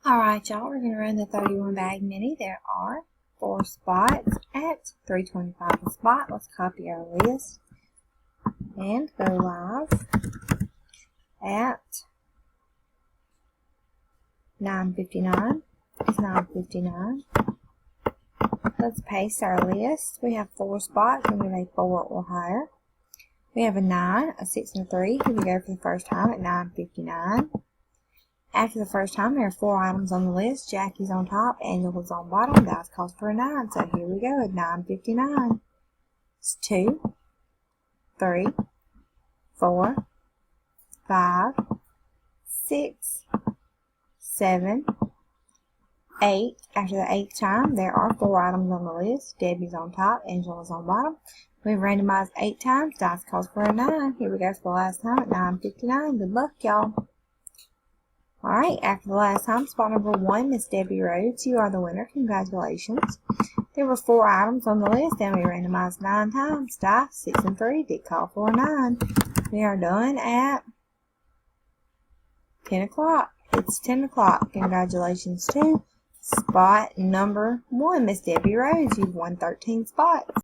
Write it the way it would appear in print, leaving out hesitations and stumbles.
Alright, y'all, we're going to run the 31 bag mini. There are 4 spots at $3.25 a spot. Let's copy our list and go live at 9:59. It's 9:59. Let's paste our list. We have 4 spots. We're going to make 4 or higher. We have a 9, a 6, and a 3. Here we go for the first time at 9:59. After the first time, there are 4 items on the list. Jackie's on top, Angela's on bottom. Dice calls for a 9. So here we go at 9:59. It's 2, 3, 4, 5, 6, 7, 8. After the 8th time, there are 4 items on the list. Debbie's on top, Angela's on bottom. We've randomized 8 times. Dice calls for a 9. Here we go for the last time at 9:59. Good luck, y'all. Alright, after the last time, spot number 1, Miss Debbie Rhodes, you are the winner. Congratulations. There were 4 items on the list, and we randomized 9 times. Dice, 6, and 3 did call for a 9. We are done at 10 o'clock. It's 10 o'clock. Congratulations to spot number 1, Miss Debbie Rhodes. You've won 13 spots.